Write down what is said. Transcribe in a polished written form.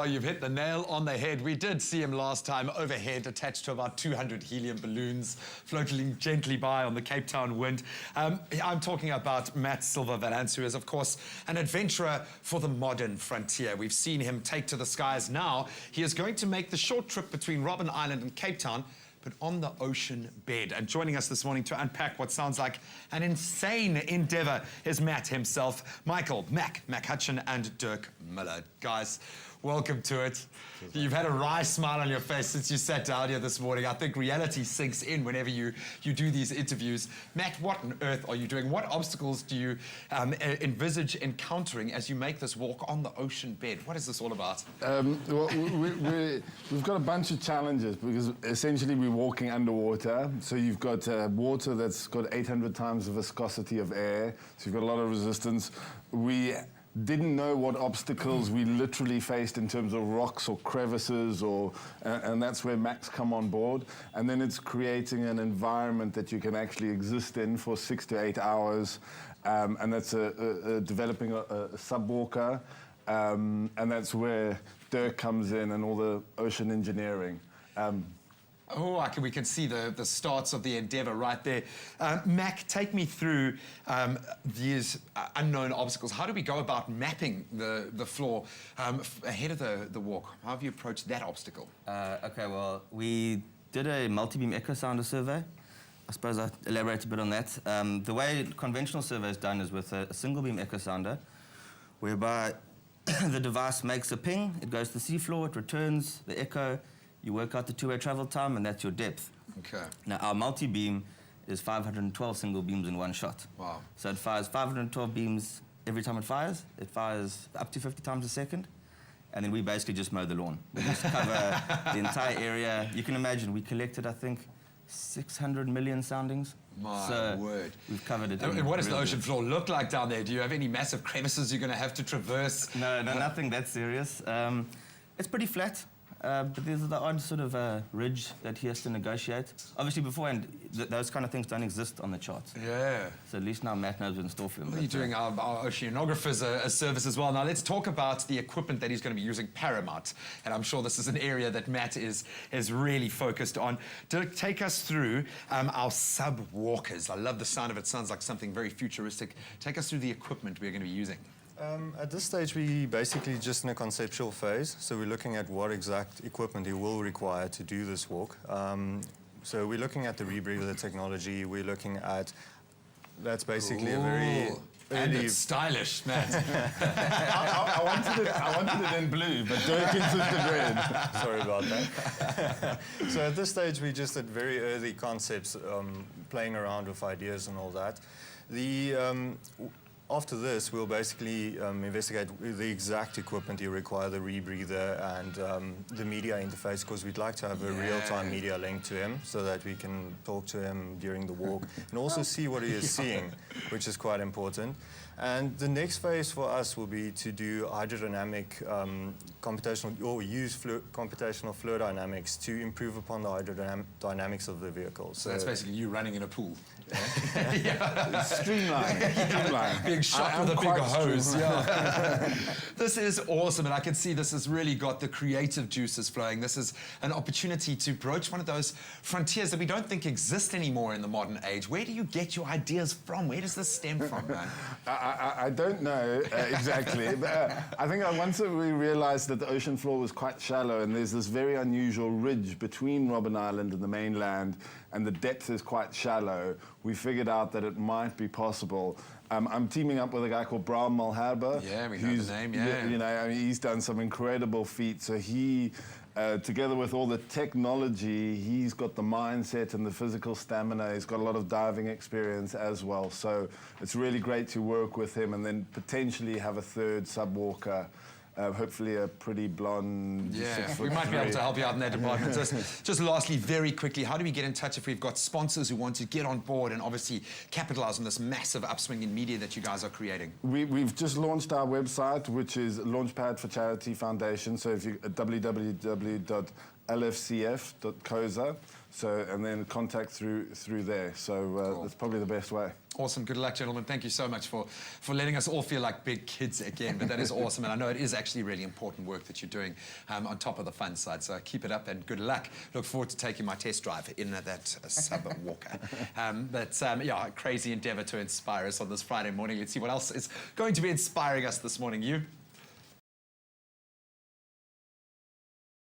Well, you've hit the nail on the head. We did see him last time overhead, attached to about 200 helium balloons, floating gently by on the Cape Town wind. I'm talking about Matt Silva-Valance, who is, of course, an adventurer for the modern frontier. We've seen him take to the skies now. He is going to make the short trip between Robben Island and Cape Town, but on the ocean bed. And joining us this morning to unpack what sounds like an insane endeavor is Matt himself, Michael, Mac Hutchin, and Dirk Miller. Guys, welcome to it. You've had a wry smile on your face since you sat down here this morning. I think reality sinks in whenever you do these interviews. Matt, what on earth are you doing? What obstacles do you envisage encountering as you make this walk on the ocean bed? What is this all about? Well, we've got a bunch of challenges because essentially we're walking underwater. So you've got water that's got 800 times the viscosity of air. So you've got a lot of resistance. We didn't know what obstacles we literally faced in terms of rocks or crevices, and that's where Max come on board. And then it's creating an environment that you can actually exist in for 6 to 8 hours, and that's developing a subwalker, and that's where Dirk comes in and all the ocean engineering. We can see the starts of the endeavor right there. Mac, take me through these unknown obstacles. How do we go about mapping the floor ahead of the walk? How have you approached that obstacle? Okay, well, we did a multi-beam echo sounder survey. I suppose I'll elaborate a bit on that. The way conventional survey is done is with a single beam echo sounder, whereby the device makes a ping, it goes to the seafloor, it returns the echo. You work out the two-way travel time, and that's your depth. Okay. Now, our multi-beam is 512 single beams in one shot. Wow. So it fires 512 beams every time it fires. It fires up to 50 times a second. And then we basically just mow the lawn. We just cover the entire area. You can imagine, we collected, I think, 600 million soundings. My word. We've covered it. And what does the ocean floor look like down there? Do you have any massive crevices you're going to have to traverse? No, nothing that serious. It's pretty flat. But there's the odd sort of ridge that he has to negotiate. Obviously, beforehand, those kind of things don't exist on the charts. Yeah. So at least now Matt knows what's in store for him. You're doing our oceanographers a service as well. Now, let's talk about the equipment that he's going to be using, Paramount. And I'm sure this is an area that Matt is really focused on. Dirk, take us through our sub-walkers. I love the sound of it. Sounds like something very futuristic. Take us through the equipment we're going to be using. At this stage, we basically just in a conceptual phase. So we're looking at what exact equipment he will require to do this walk. So we're looking at the rebreather technology. We're looking at, that's basically a very... And it's stylish, Matt. I wanted it in blue, but Dirk insisted red. Sorry about that. So at this stage, we just at very early concepts, playing around with ideas and all that. After this, we'll basically investigate the exact equipment you require, the rebreather and the media interface, because we'd like to have a real-time media link to him so that we can talk to him during the walk and also see what he is seeing, which is quite important. And the next phase for us will be to do hydrodynamic computational, or use computational fluid dynamics to improve upon the hydrodynamics of the vehicle. So that's basically you running in a pool. Streamline. Being shot with a big hose. Yeah. This is awesome, and I can see this has really got the creative juices flowing. This is an opportunity to broach one of those frontiers that we don't think exist anymore in the modern age. Where do you get your ideas from? Where does this stem from, man? I don't know exactly, but I think once we realized that the ocean floor was quite shallow and there's this very unusual ridge between Robben Island and the mainland, and the depth is quite shallow, we figured out that it might be possible. I'm teaming up with a guy called Bram Malherbe. Yeah, we know the name, yeah. You know, I mean, he's done some incredible feats. So he, together with all the technology, he's got the mindset and the physical stamina. He's got a lot of diving experience as well. So it's really great to work with him and then potentially have a third subwalker. Hopefully a pretty blonde. Yeah, we might be able to help you out in that department. Just lastly, very quickly, how do we get in touch if we've got sponsors who want to get on board and obviously capitalize on this massive upswing in media that you guys are creating? We've just launched our website, which is Launchpad for Charity Foundation. So if you www.lfcf.coza. So, and then contact through there. So that's probably the best way. Awesome. Good luck, gentlemen. Thank you so much for letting us all feel like big kids again. But that is awesome. And I know it is actually really important work that you're doing on top of the fun side. So keep it up and good luck. Look forward to taking my test drive in that sub walker. Yeah, crazy endeavour to inspire us on this Friday morning. Let's see what else is going to be inspiring us this morning. You?